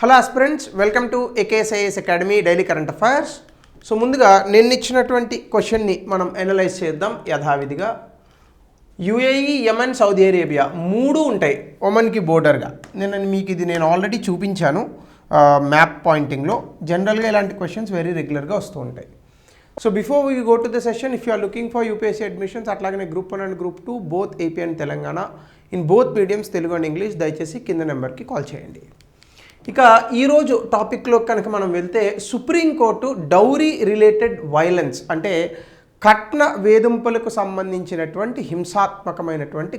Hello aspirants, welcome to AKSIAS academy daily current affairs. So ముందుగా నేను ఇచ్చినటువంటి క్వశ్చన్ని మనం అనలైజ్ చేద్దాం యథావిధిగా. యుఏఈ, యమన్, సౌదీ అరేబియా మూడు ఉంటాయి ఒమన్కి బోర్డర్గా. నేను ఆల్రెడీ చూపించాను మ్యాప్ పాయింటింగ్లో. జనరల్గా ఇలాంటి క్వశ్చన్స్ వెరీ రెగ్యులర్గా వస్తూ ఉంటాయి. So before we go to the session, if you are looking for UPSC admissions, అట్లాగనే group 1 and group 2 both AP and Telangana in both mediums Telugu and English, దయచేసి కింద నెంబర్కి కాల్ చేయండి. ఇక ఈరోజు టాపిక్లో కనుక మనం వెళ్తే, సుప్రీంకోర్టు డౌరీ రిలేటెడ్ వైలెన్స్ అంటే కట్న వేధింపులకు సంబంధించినటువంటి హింసాత్మకమైనటువంటి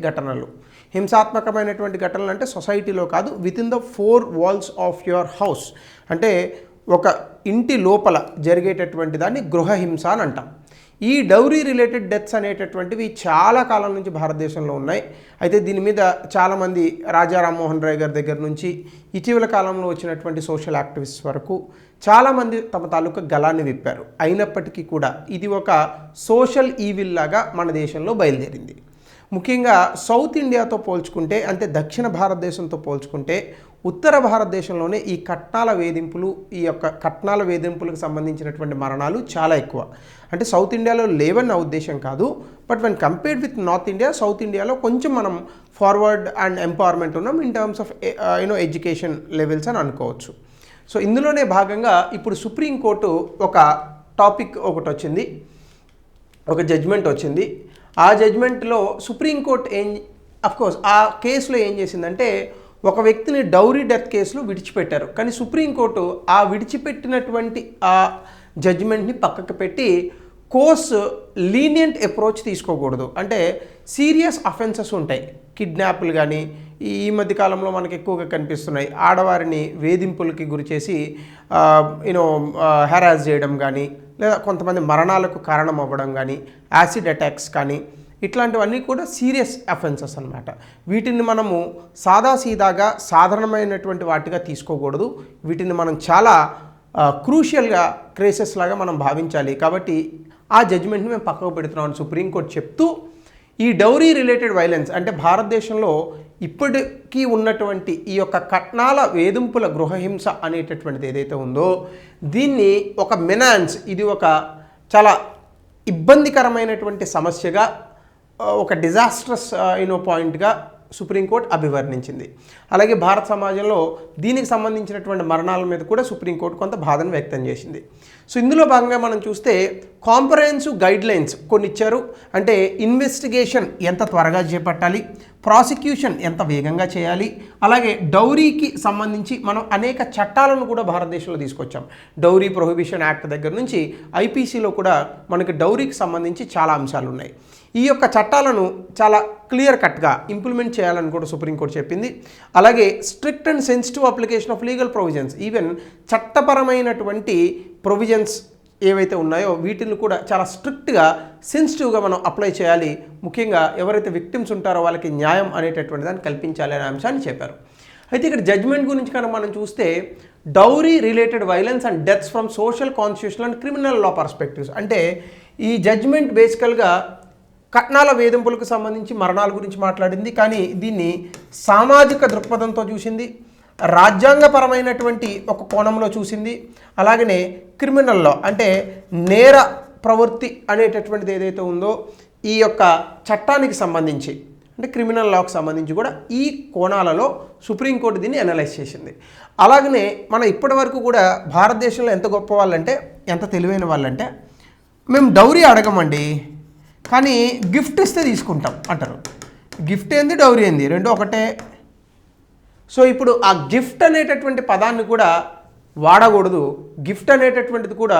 ఘటనలు అంటే సొసైటీలో కాదు, with in the 4 walls of your house, అంటే ఒక ఇంటి లోపల జరిగేటటువంటి దాన్ని గృహహింస అని అంటాం. ఈ డౌరీ రిలేటెడ్ డెత్స్ అనేటటువంటివి చాలా కాలం నుంచి భారతదేశంలో ఉన్నాయి. అయితే దీని మీద చాలామంది, రాజా రామ్మోహన్ రాయ్ గారి దగ్గర నుంచి ఇటీవల కాలంలో వచ్చినటువంటి సోషల్ యాక్టివిస్ట్ వరకు చాలామంది తమ తాలూకా గలాన్ని విప్పారు. అయినప్పటికీ కూడా ఇది ఒక సోషల్ ఈవిల్ లాగా మన దేశంలో బయలుదేరింది. ముఖ్యంగా సౌత్ ఇండియాతో పోల్చుకుంటే, అంటే దక్షిణ భారతదేశంతో పోల్చుకుంటే, ఉత్తర భారతదేశంలోనే ఈ కట్నాల వేధింపులకు సంబంధించినటువంటి మరణాలు చాలా ఎక్కువ. అంటే సౌత్ ఇండియాలో లేవన్న ఉద్దేశం కాదు, but when compared with north India, south ఇండియాలో కొంచెం మనం ఫార్వర్డ్ అండ్ ఎంపవర్మెంట్ ఉన్నాం in terms of education levels అని అనుకోవచ్చు. సో ఇందులోనే భాగంగా ఇప్పుడు సుప్రీంకోర్టు ఒక టాపిక్ ఒకటి వచ్చింది, ఒక జడ్జ్మెంట్ వచ్చింది. ఆ జడ్జ్మెంట్లో సుప్రీంకోర్టు అఫ్కోర్స్ ఆ కేసులో ఏం చేసిందంటే, ఒక వ్యక్తిని డౌరీ డెత్ కేసులో విడిచిపెట్టారు. కానీ సుప్రీంకోర్టు ఆ విడిచిపెట్టినటువంటి ఆ జడ్జిమెంట్ని పక్కకు పెట్టి కోర్సు లీనియంట్ అప్రోచ్ తీసుకోకూడదు. అంటే సీరియస్ అఫెన్సెస్ ఉంటాయి, కిడ్నాప్లు కానీ ఈ మధ్యకాలంలో మనకు ఎక్కువగా కనిపిస్తున్నాయి, ఆడవారిని వేధింపులకి గురి చేసి హెరాస్ చేయడం కానీ, లేదా కొంతమంది మరణాలకు కారణం అవ్వడం కానీ, యాసిడ్ అటాక్స్ కానీ, ఇట్లాంటివన్నీ కూడా సీరియస్ అఫెన్సెస్ అన్నమాట. వీటిని మనము సాదాసీదాగా సాధారణమైనటువంటి వాటిగా తీసుకోకూడదు. వీటిని మనం చాలా క్రూషియల్గా కేసెస్ లాగా మనం భావించాలి. కాబట్టి ఆ జడ్జిమెంట్ని మేము పక్కకు పెడుతున్నామని సుప్రీంకోర్టు చెప్తూ, ఈ డౌరీ రిలేటెడ్ వైలెన్స్ అంటే భారతదేశంలో ఇప్పటికీ ఉన్నటువంటి ఈ యొక్క కట్నాల వేధింపుల గృహహింస అనేటటువంటిది ఏదైతే ఉందో, దీన్ని ఒక మెనాన్స్, ఇది ఒక చాలా ఇబ్బందికరమైనటువంటి సమస్యగా, ఒక డిజాస్ట్రస్ పాయింట్గా సుప్రీంకోర్టు అభివర్ణించింది. అలాగే భారత సమాజంలో దీనికి సంబంధించినటువంటి మరణాల మీద కూడా సుప్రీంకోర్టు కొంత బాధను వ్యక్తం చేసింది. సో ఇందులో భాగంగా మనం చూస్తే కాంప్రహెన్సివ్ గైడ్లైన్స్ కొన్ని ఇచ్చారు. అంటే ఇన్వెస్టిగేషన్ ఎంత త్వరగా చేపట్టాలి, ప్రాసిక్యూషన్ ఎంత వేగంగా చేయాలి, అలాగే డౌరీకి సంబంధించి మనం అనేక చట్టాలను కూడా భారతదేశంలో తీసుకొచ్చాం. డౌరీ ప్రొహిబిషన్ యాక్ట్ దగ్గర నుంచి ఐపీసీలో కూడా మనకి డౌరీకి సంబంధించి చాలా అంశాలు ఉన్నాయి. ఈ యొక్క చట్టాలను చాలా క్లియర్ కట్గా ఇంప్లిమెంట్ చేయాలని కూడా సుప్రీంకోర్టు చెప్పింది. అలాగే strict and sensitive application of legal provisions, even చట్టపరమైనటువంటి ప్రొవిజన్స్ ఏవైతే ఉన్నాయో వీటిని కూడా చాలా స్ట్రిక్ట్గా, సెన్సిటివ్గా మనం అప్లై చేయాలి. ముఖ్యంగా ఎవరైతే విక్టిమ్స్ ఉంటారో వాళ్ళకి న్యాయం అనేటటువంటి దాన్ని కల్పించాలి అనే అంశాన్ని చెప్పారు. అయితే ఇక్కడ జడ్జ్మెంట్ గురించి కనుక మనం చూస్తే, dowry related violence and deaths from social, constitutional and criminal law perspectives, అంటే ఈ జడ్జ్మెంట్ బేసికల్గా కట్నాల వేధింపులకు సంబంధించి మరణాల గురించి మాట్లాడింది, కానీ దీన్ని సామాజిక దృక్పథంతో చూసింది, రాజ్యాంగపరమైనటువంటి ఒక కోణంలో చూసింది, అలాగనే క్రిమినల్లో అంటే నేర ప్రవృత్తి అనేటటువంటిది ఏదైతే ఉందో ఈ యొక్క చట్టానికి సంబంధించి, అంటే క్రిమినల్ లాకు సంబంధించి కూడా ఈ కోణాలలో సుప్రీంకోర్టు దీన్ని అనలైజ్ చేసింది. అలాగనే మనం ఇప్పటి వరకు కూడా భారతదేశంలో ఎంత గొప్ప వాళ్ళంటే, ఎంత తెలివైన వాళ్ళంటే, మేము డౌరీ అడగమండి, కానీ గిఫ్ట్ ఇస్తే తీసుకుంటాం అంటారు. గిఫ్ట్ ఏంది, డౌరీ ఏంది, రెండు ఒకటే. సో ఇప్పుడు ఆ గిఫ్ట్ అనేటటువంటి పదాన్ని కూడా వాడకూడదు. గిఫ్ట్ అనేటటువంటిది కూడా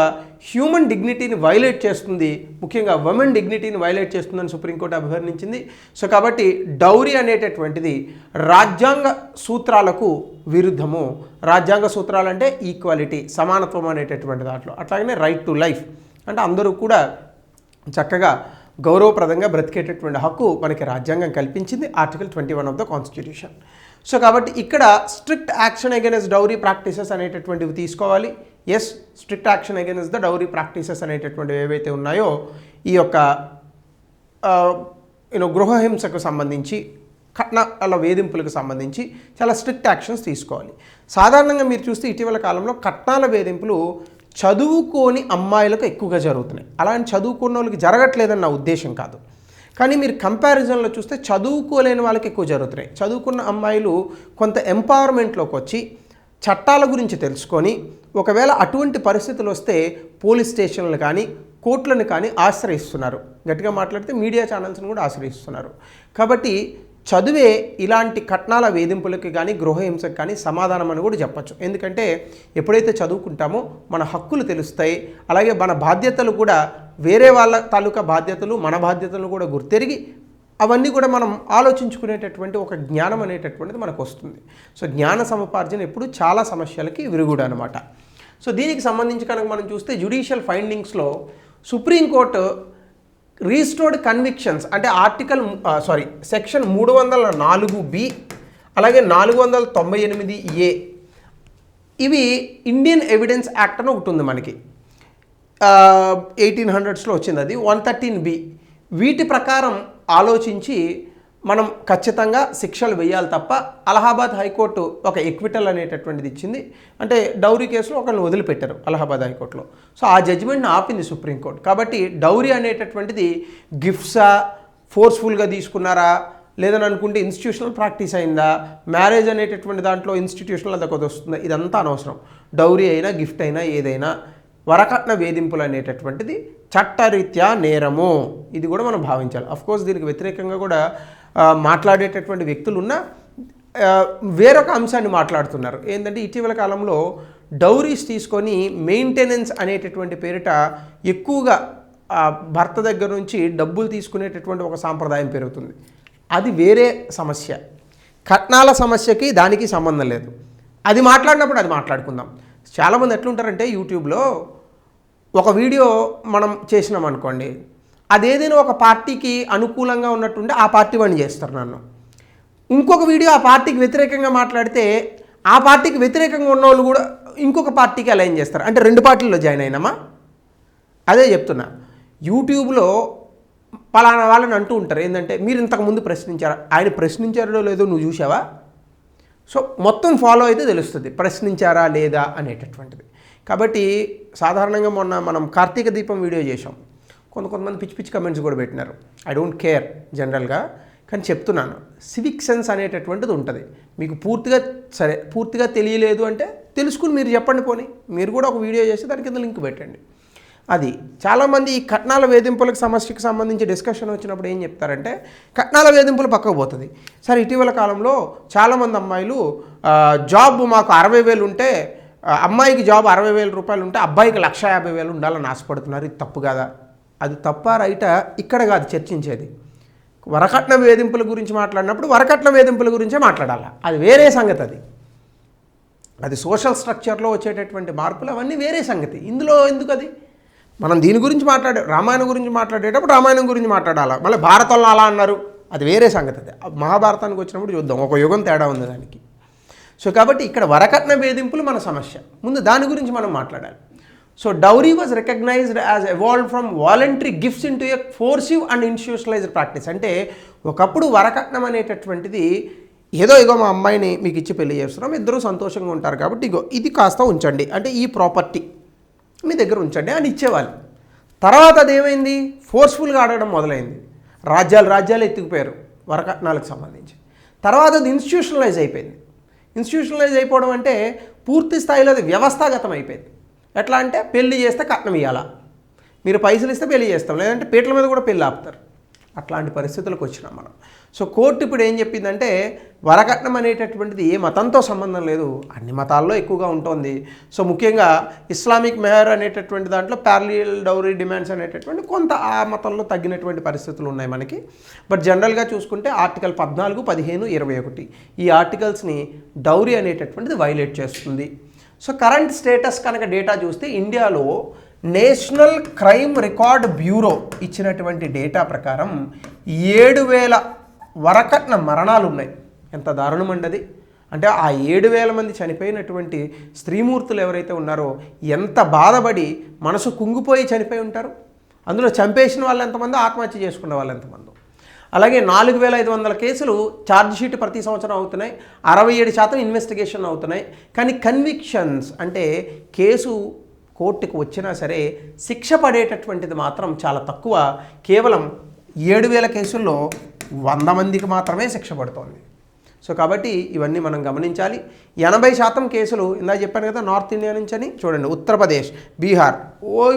హ్యూమన్ డిగ్నిటీని వైలేట్ చేస్తుంది, ముఖ్యంగా ఉమెన్ డిగ్నిటీని వైలేట్ చేస్తుందని సుప్రీంకోర్టు అభివర్ణించింది. సో కాబట్టి డౌరీ అనేటటువంటిది రాజ్యాంగ సూత్రాలకు విరుద్ధము. రాజ్యాంగ సూత్రాలు అంటే ఈక్వాలిటీ, సమానత్వం అనేటటువంటి దాంట్లో, అట్లాగనే రైట్ టు లైఫ్ అంటే అందరూ కూడా చక్కగా గౌరవప్రదంగా బ్రతికేటటువంటి హక్కు మనకి రాజ్యాంగం కల్పించింది, article 21 of the constitution. So కాబట్టి ఇక్కడ strict action against dowry practices అనేటటువంటివి తీసుకోవాలి. Yes, strict action against the dowry practices అనేటటువంటివి ఏవైతే ఉన్నాయో ఈ యొక్క గృహహింసకు సంబంధించి కట్నాల వేధింపులకు సంబంధించి చాలా స్ట్రిక్ట్ యాక్షన్స్ తీసుకోవాలి. సాధారణంగా మీరు చూస్తే ఇటీవల కాలంలో కట్నాల వేధింపులు చదువుకోని అమ్మాయిలకు ఎక్కువగా జరుగుతున్నాయి. అలాంటి చదువుకున్న వాళ్ళకి జరగట్లేదని నా ఉద్దేశం కాదు, కానీ మీరు కంపారిజన్లో చూస్తే చదువుకోలేని వాళ్ళకి ఎక్కువ జరుగుతున్నాయి. చదువుకున్న అమ్మాయిలు కొంత ఎంపవర్మెంట్లోకి వచ్చి చట్టాల గురించి తెలుసుకొని ఒకవేళ అటువంటి పరిస్థితులు వస్తే పోలీస్ స్టేషన్లు కానీ కోర్టులను కానీ ఆశ్రయిస్తున్నారు. గట్టిగా మాట్లాడితే మీడియా ఛానల్స్ని కూడా ఆశ్రయిస్తున్నారు. కాబట్టి చదువే ఇలాంటి కట్నాల వేధింపులకి కానీ గృహహింసకు కానీ సమాధానం అని కూడా చెప్పచ్చు. ఎందుకంటే ఎప్పుడైతే చదువుకుంటామో మన హక్కులు తెలుస్తాయి, అలాగే మన బాధ్యతలు కూడా వేరే వాళ్ళ తాలూకా బాధ్యతలు మన బాధ్యతలు కూడా గుర్తెరిగి అవన్నీ కూడా మనం ఆలోచించుకునేటటువంటి ఒక జ్ఞానం అనేటటువంటిది మనకు వస్తుంది. సో జ్ఞాన సముపార్జన ఎప్పుడు చాలా సమస్యలకి విరుగుడు అనమాట. సో దీనికి సంబంధించి కనుక మనం చూస్తే జ్యుడిషియల్ ఫైండింగ్స్లో సుప్రీంకోర్టు రీస్టోర్డ్ కన్విక్షన్స్ అంటే సెక్షన్ 304B అలాగే 498A ఇవి ఇండియన్ ఎవిడెన్స్ యాక్ట్ అని ఒకటి ఉంది మనకి, 1800స్లో వచ్చింది, అది 113B. వీటి ప్రకారం ఆలోచించి మనం ఖచ్చితంగా శిక్షలు వేయాలి తప్ప అలహాబాద్ హైకోర్టు ఒక ఎక్విటల్ అనేటటువంటిది ఇచ్చింది. అంటే డౌరీ కేసులో ఒకరిని వదిలిపెట్టారు అలహాబాద్ హైకోర్టులో. సో ఆ జడ్జిమెంట్ని ఆపింది సుప్రీంకోర్టు. కాబట్టి డౌరీ అనేటటువంటిది గిఫ్ట్సా, ఫోర్స్ఫుల్గా తీసుకున్నారా, లేదని అనుకుంటే ఇన్స్టిట్యూషనల్ ప్రాక్టీస్ అయిందా, మ్యారేజ్ అనేటటువంటి దాంట్లో ఇన్స్టిట్యూషనల్ అదొకటి వస్తుందా, ఇదంతా అనవసరం. డౌరీ అయినా గిఫ్ట్ అయినా ఏదైనా వరకట్న వేధింపులు అనేటటువంటిది చట్టరీత్యా నేరము. ఇది కూడా మనం భావించాలి. అఫ్కోర్స్ దీనికి వ్యతిరేకంగా కూడా మాట్లాడేటటువంటి వ్యక్తులు ఉన్న వేరొక అంశాన్ని మాట్లాడుతున్నారు. ఏంటంటే ఇటీవల కాలంలో డౌరీస్ తీసుకొని మెయింటెనెన్స్ అనేటటువంటి పేరిట ఎక్కువగా భర్త దగ్గర నుంచి డబ్బులు తీసుకునేటటువంటి ఒక సాంప్రదాయం పెరుగుతుంది. అది వేరే సమస్య. కట్నాల సమస్యకి దానికి సంబంధం లేదు. అది మాట్లాడినప్పుడు అది మాట్లాడుకుందాం. చాలామంది ఎట్లుంటారంటే యూట్యూబ్లో ఒక వీడియో మనం చేసినాం అనుకోండి, అదేదైనా ఒక పార్టీకి అనుకూలంగా ఉన్నట్టుండి ఆ పార్టీ వాడిని చేస్తారు నన్ను. ఇంకొక వీడియో ఆ పార్టీకి వ్యతిరేకంగా మాట్లాడితే ఆ పార్టీకి వ్యతిరేకంగా ఉన్న వాళ్ళు కూడా ఇంకొక పార్టీకి అలైన్ చేస్తారు. అంటే రెండు పార్టీల్లో జాయిన్ అయినామా? అదే చెప్తున్నా. యూట్యూబ్లో పలానా వాళ్ళని అంటూ ఉంటారు ఏంటంటే, మీరు ఇంతకుముందు ప్రశ్నించారా, ఆయన ప్రశ్నించారో లేదో నువ్వు చూసావా? సో మొత్తం ఫాలో అయితే తెలుస్తుంది ప్రశ్నించారా లేదా అనేటటువంటిది. కాబట్టి సాధారణంగా మొన్న మనం కార్తీక దీపం వీడియో చేసాం, కొంతమంది పిచ్చి పిచ్చి కమెంట్స్ కూడా పెట్టినారు. ఐ డోంట్ కేర్ జనరల్గా, కానీ చెప్తున్నాను, సివిక్ సెన్స్ అనేటటువంటిది ఉంటుంది. మీకు పూర్తిగా తెలియలేదు అంటే తెలుసుకుని మీరు చెప్పండి. పోనీ మీరు కూడా ఒక వీడియో చేసి దాని కింద లింక్ పెట్టండి. అది చాలామంది ఈ కట్నాల వేధింపులకు సమస్యకి సంబంధించి డిస్కషన్ వచ్చినప్పుడు ఏం చెప్తారంటే, కట్నాల వేధింపులు పక్కకు పోతుంది. సరే, ఇటీవల కాలంలో చాలామంది అమ్మాయిలు జాబ్ మాకు 60,000 ఉంటే, అమ్మాయికి జాబ్ 60,000 రూపాయలు ఉంటే అబ్బాయికి 1,50,000 ఉండాలని ఆశపడుతున్నారు. ఇది తప్పు కాదా? అది తప్పా రైటా ఇక్కడ కాదు చర్చించేది. వరకట్న వేధింపుల గురించి మాట్లాడినప్పుడు వరకట్న వేధింపుల గురించే మాట్లాడాలి. అది వేరే సంగతి. అది సోషల్ స్ట్రక్చర్లో వచ్చేటటువంటి మార్పులు అవన్నీ వేరే సంగతి. ఇందులో ఎందుకు? అది మనం దీని గురించి రామాయణం గురించి మాట్లాడేటప్పుడు రామాయణం గురించి మాట్లాడాలి. మళ్ళీ భారతంలో అలా అన్నారు, అది వేరే సంగతి. అది మహాభారతానికి వచ్చినప్పుడు చూద్దాం, ఒక యుగం తేడా ఉంది దానికి. సో కాబట్టి ఇక్కడ వరకట్న వేధింపులు మన సమస్య. ముందు దాని గురించి మనం మాట్లాడాలి. So dowry was recognised as evolve from voluntary gifts into a coercive and institutionalised practice. అంటే ఒకప్పుడు వరకట్నం అనేటటువంటిది ఇగో మా అమ్మాయిని మీకు ఇచ్చి పెళ్లి చేస్తున్నాం, ఇద్దరూ సంతోషంగా ఉంటారు కాబట్టి ఇగో ఇది కాస్త ఉంచండి, అంటే ఈ ప్రాపర్టీ మీ దగ్గర ఉంచండి అని ఇచ్చేవాళ్ళు. తర్వాత అదేమైంది, ఫోర్స్ఫుల్గా ఆడడం మొదలైంది. రాజ్యాలు ఎత్తుకుపోయారు వరకట్నాలకు సంబంధించి. తర్వాత అది ఇన్స్టిట్యూషనలైజ్ అయిపోయింది. ఇన్స్టిట్యూషనలైజ్ అయిపోవడం అంటే పూర్తి స్థాయిలో అది వ్యవస్థాగతం అయిపోయింది. ఎట్లా అంటే పెళ్లి చేస్తే కట్నం ఇవ్వాలా, మీరు పైసలు ఇస్తే పెళ్లి చేస్తాం, లేదంటే పీటల మీద కూడా పెళ్ళి ఆపుతారు. అట్లాంటి పరిస్థితులకు వచ్చినాం మనం. సో కోర్టు ఇప్పుడు ఏం చెప్పిందంటే, వరకట్నం అనేటటువంటిది ఏ మతంతో సంబంధం లేదు, అన్ని మతాల్లో ఎక్కువగా ఉంటుంది. సో ముఖ్యంగా ఇస్లామిక్ మెహర్ అనేటటువంటి దాంట్లో ప్యారలల్ డౌరీ డిమాండ్స్ అనేటటువంటి కొంత ఆ మతంలో తగ్గినటువంటి పరిస్థితులు ఉన్నాయి మనకి. బట్ జనరల్గా చూసుకుంటే ఆర్టికల్ 14, 15, 21 ఈ ఆర్టికల్స్ని డౌరీ అనేటటువంటిది వైలేట్ చేస్తుంది. సో కరెంట్ స్టేటస్ కనుక డేటా చూస్తే ఇండియాలో నేషనల్ క్రైమ్ రికార్డ్ బ్యూరో ఇచ్చినటువంటి డేటా ప్రకారం 7,000 వరకట్న మరణాలు ఉన్నాయి. ఎంత దారుణం అండి. అంటే ఆ 7,000 మంది చనిపోయినటువంటి స్త్రీమూర్తులు ఎవరైతే ఉన్నారో ఎంత బాధపడి మనసు కుంగిపోయి చనిపోయి ఉంటారు. అందులో చంపేసిన వాళ్ళు ఎంతమంది, ఆత్మహత్య చేసుకున్న వాళ్ళు ఎంతమంది. అలాగే 4500 కేసులు ఛార్జ్ షీట్ ప్రతి సంవత్సరం అవుతున్నాయి, 67% ఇన్వెస్టిగేషన్ అవుతున్నాయి. కానీ కన్విక్షన్స్ అంటే కేసు కోర్టుకు వచ్చినా సరే శిక్ష పడేటటువంటిది మాత్రం చాలా తక్కువ. కేవలం 7000 కేసుల్లో 100 మందికి మాత్రమే శిక్ష పడుతోంది. సో కాబట్టి ఇవన్నీ మనం గమనించాలి. 80% కేసులు ఇందాక చెప్పాను కదా నార్త్ ఇండియా నుంచి అని. చూడండి, ఉత్తరప్రదేశ్, బీహార్,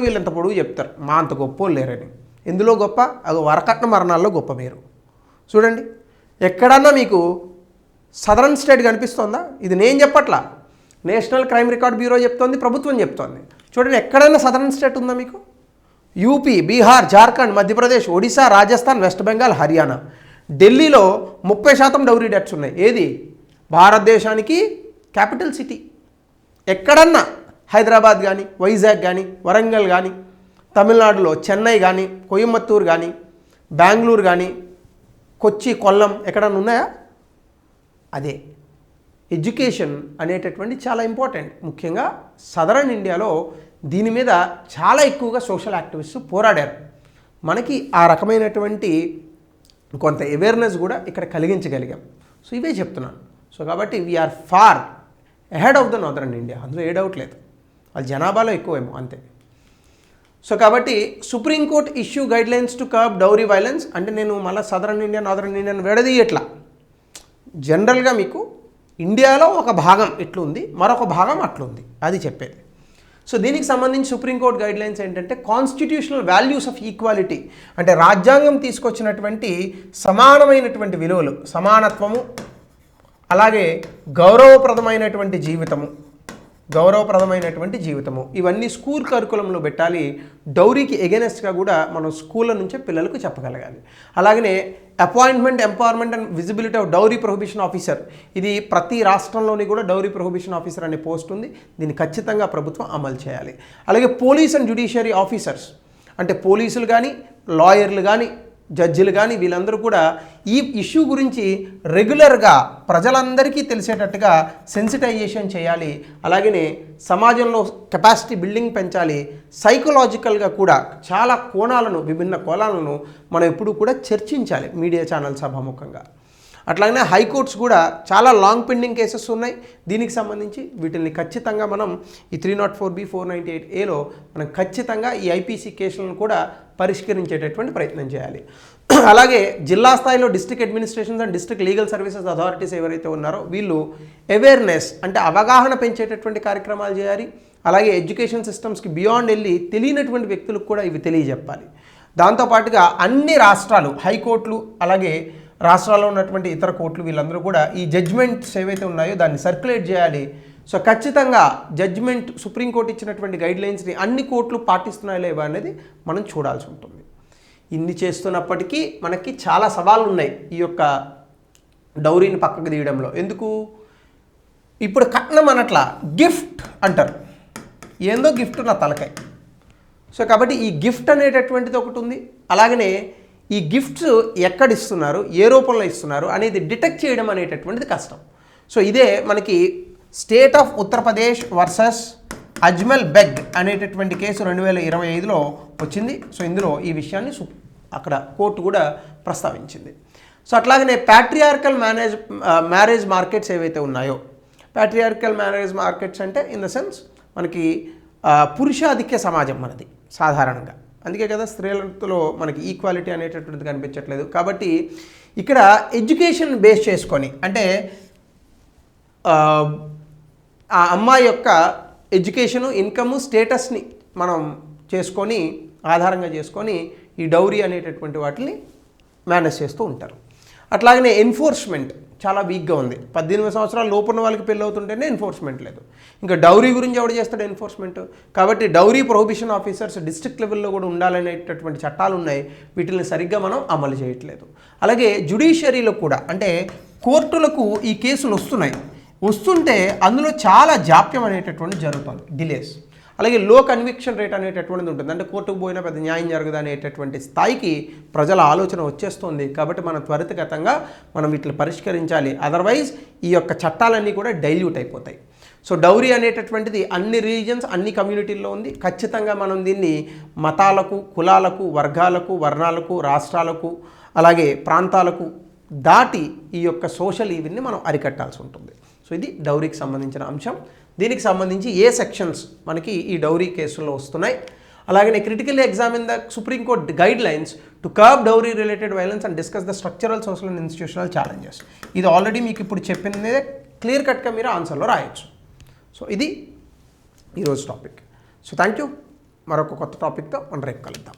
వీళ్ళంత పొడుగు చెప్తారు, మా అంత గొప్ప లేరని. ఎందులో గొప్ప? అది వరకట్న మరణాల్లో గొప్ప. మీరు చూడండి, ఎక్కడన్నా మీకు సదరన్ స్టేట్ కనిపిస్తోందా? ఇది నేను చెప్పట్లా, నేషనల్ క్రైమ్ రికార్డ్ బ్యూరో చెప్తోంది, ప్రభుత్వం చెప్తోంది. చూడండి, ఎక్కడైనా సదరన్ స్టేట్ ఉందా మీకు? UP, Bihar, Jharkhand, Madhya Pradesh, Odisha, Rajasthan, west Bengal, Haryana. ఢిల్లీలో 30% డౌరీ డెత్స్ ఉన్నాయి. ఏది? భారతదేశానికి క్యాపిటల్ సిటీ. ఎక్కడన్నా హైదరాబాద్ కానీ, వైజాగ్ కానీ, వరంగల్ కానీ, తమిళనాడులో చెన్నై కానీ, కోయంబత్తూరు కానీ, బెంగళూరు కానీ, కొచ్చి, కొల్లం ఎక్కడన్నా ఉన్నాయా? అదే ఎడ్యుకేషన్ అనేటటువంటి చాలా ఇంపార్టెంట్. ముఖ్యంగా సదరన్ ఇండియాలో దీని మీద చాలా ఎక్కువగా సోషల్ యాక్టివిస్టు పోరాడారు. మనకి ఆ రకమైనటువంటి కొంత అవేర్నెస్ కూడా ఇక్కడ కలిగించగలిగాం. సో ఇవే చెప్తున్నాను. సో కాబట్టి we are far ahead of the northern India, అందులో ఏ డౌట్ లేదు. వాళ్ళ జనాభాలో ఎక్కువేమో అంతే. సో కాబట్టి supreme court issue guidelines to curb dowry violence అంటే నేను మళ్ళీ సదరన్ ఇండియా నార్దర్న్ ఇండియాని విడదీయట్లా. జనరల్గా మీకు ఇండియాలో ఒక భాగం ఇట్లుంది, మరొక భాగం అట్లుంది, అది చెప్పేది. సో దీనికి సంబంధించి సుప్రీంకోర్టు గైడ్లైన్స్ ఏంటంటే కాన్స్టిట్యూషనల్ వాల్యూస్ ఆఫ్ ఈక్వాలిటీ అంటే రాజ్యాంగం తీసుకొచ్చినటువంటి సమానమైనటువంటి విలువలు, సమానత్వము, అలాగే గౌరవప్రదమైనటువంటి జీవితము ఇవన్నీ స్కూల్ కరికులంలో పెట్టాలి. డౌరీకి ఎగెనెస్ట్గా కూడా మనం స్కూళ్ళ నుంచే పిల్లలకు చెప్పగలగాలి. అలాగనే appointment, empowerment and visibility of dowry prohibition officer, ఇది ప్రతి రాష్ట్రంలోని కూడా డౌరీ ప్రొహిబిషన్ ఆఫీసర్ అనే పోస్ట్ ఉంది. దీన్ని ఖచ్చితంగా ప్రభుత్వం అమలు చేయాలి. అలాగే పోలీస్ అండ్ జ్యుడిషియరీ ఆఫీసర్స్ అంటే పోలీసులు కానీ, లాయర్లు కానీ, జడ్జిలు కానీ వీళ్ళందరూ కూడా ఈ ఇష్యూ గురించి రెగ్యులర్గా ప్రజలందరికీ తెలిసేటట్టుగా సెన్సిటైజేషన్ చేయాలి. అలాగనే సమాజంలో కెపాసిటీ బిల్డింగ్ పెంచాలి. సైకలాజికల్గా కూడా చాలా విభిన్న కోణాలను మనం ఎప్పుడూ కూడా చర్చించాలి మీడియా ఛానల్ సభాముఖంగా. అట్లాగనే హైకోర్ట్స్ కూడా చాలా లాంగ్ పెండింగ్ కేసెస్ ఉన్నాయి. దీనికి సంబంధించి వీటిని ఖచ్చితంగా మనం ఈ 304B, 498Aలో మనం ఖచ్చితంగా ఈ ఐపీసీ కేసులను కూడా పరిష్కరించేటటువంటి ప్రయత్నం చేయాలి. అలాగే జిల్లా స్థాయిలో district administrations and district legal services authorities ఎవరైతే ఉన్నారో వీళ్ళు అవేర్నెస్ అంటే అవగాహన పెంచేటటువంటి కార్యక్రమాలు చేయాలి. అలాగే ఎడ్యుకేషన్ సిస్టమ్స్కి బియాండ్ వెళ్ళి తెలియనటువంటి వ్యక్తులకు కూడా ఇవి తెలియజెప్పాలి. దాంతోపాటుగా అన్ని రాష్ట్రాలు హైకోర్టులు అలాగే రాష్ట్రాల్లో ఉన్నటువంటి ఇతర కోర్టులు వీళ్ళందరూ కూడా ఈ జడ్జ్మెంట్స్ ఏవైతే ఉన్నాయో దాన్ని సర్క్యులేట్ చేయాలి. సో ఖచ్చితంగా జడ్జ్మెంట్ సుప్రీంకోర్టు ఇచ్చినటువంటి గైడ్లైన్స్ని అన్ని కోర్టులు పాటిస్తున్నాయో లేవా అనేది మనం చూడాల్సి ఉంటుంది. ఇన్ని చేస్తున్నప్పటికీ మనకి చాలా సవాళ్ళు ఉన్నాయి ఈ యొక్క డౌరీని పక్కకు తీయడంలో. ఎందుకు? ఇప్పుడు కట్నం అనట్లా గిఫ్ట్ అంటారు. ఏందో గిఫ్ట్ నా తలకాయ. సో కాబట్టి ఈ గిఫ్ట్ అనేటటువంటిది ఒకటి ఉంది. అలాగనే ఈ గిఫ్ట్స్ ఎక్కడ ఇస్తున్నారు, ఏ రూపంలో ఇస్తున్నారు అనేది డిటెక్ట్ చేయడం అనేటటువంటిది కష్టం. సో ఇదే మనకి state of Uttar Pradesh versus Ajmal beg అనేటటువంటి కేసు 2025లో వచ్చింది. సో ఇందులో ఈ విషయాన్ని అక్కడ కోర్టు కూడా ప్రస్తావించింది. సో అట్లాగనే ప్యాట్రియార్కల్ మ్యారేజ్ మార్కెట్స్ ఏవైతే ఉన్నాయో, ప్యాట్రియార్కల్ మ్యారేజ్ మార్కెట్స్ అంటే ఇన్ ద సెన్స్ మనకి పురుషాధిక్య సమాజం మనది సాధారణంగా. అందుకే కదా స్త్రీలతో మనకి ఈక్వాలిటీ అనేటటువంటిది కనిపించట్లేదు. కాబట్టి ఇక్కడ ఎడ్యుకేషన్ బేస్ చేసుకొని అంటే ఆ అమ్మాయి యొక్క ఎడ్యుకేషను, ఇన్కము, స్టేటస్ని మనం చేసుకొని ఆధారంగా చేసుకొని ఈ డౌరీ అనేటటువంటి వాటిని మేనేజ్ చేస్తూ ఉంటారు. అట్లాగనే ఎన్ఫోర్స్మెంట్ చాలా వీక్గా ఉంది. 18 సంవత్సరాల లోపున్న వాళ్ళకి పెళ్ళి అవుతుంటేనే ఎన్ఫోర్స్మెంట్ లేదు. ఇంకా డౌరీ గురించి ఎవడు చేస్తాడు ఎన్ఫోర్స్మెంట్? కాబట్టి డౌరీ ప్రొహిబిషన్ ఆఫీసర్స్ డిస్ట్రిక్ట్ లెవెల్లో కూడా ఉండాలనేటటువంటి చట్టాలు ఉన్నాయి. వీటిని సరిగ్గా మనం అమలు చేయట్లేదు. అలాగే జ్యుడిషియరీలో కూడా అంటే కోర్టులకు ఈ కేసులు వస్తుంటే అందులో చాలా జాప్యం అనేటటువంటి జరుగుతుంది, డిలేస్. అలాగే లో కన్విక్షన్ రేట్ అనేటటువంటిది ఉంటుంది. అంటే కోర్టుకు పోయినా పెద్ద న్యాయం జరగదు అనేటటువంటి స్థాయికి ప్రజల ఆలోచన వచ్చేస్తుంది. కాబట్టి మనం త్వరితగతంగా వీటిని పరిష్కరించాలి. అదర్వైజ్ ఈ యొక్క చట్టాలన్నీ కూడా డైల్యూట్ అయిపోతాయి. సో డౌరీ అనేటటువంటిది అన్ని రిలీజన్స్, అన్ని కమ్యూనిటీల్లో ఉంది. ఖచ్చితంగా మనం దీన్ని మతాలకు, కులాలకు, వర్గాలకు, వర్ణాలకు, రాష్ట్రాలకు, అలాగే ప్రాంతాలకు దాటి ఈ యొక్క సోషల్ ఈవిల్ని మనం అరికట్టాల్సి ఉంటుంది. సో ఇది డౌరీకి సంబంధించిన అంశం. దీనికి సంబంధించి ఏ సెక్షన్స్ మనకి ఈ డౌరీ కేసుల్లో వస్తున్నాయి, అలాగే critically examine the supreme court guide lines to curb dowry related violence and discuss the structural social and institutional challenges. ఇది ఆల్రెడీ మీకు ఇప్పుడు చెప్పినదే క్లియర్ కట్గా మీరు ఆన్సర్లో రాయొచ్చు. సో ఇది ఈరోజు టాపిక్. So thank you. మరొక కొత్త టాపిక్తో మనం రేపు కలుద్దాం.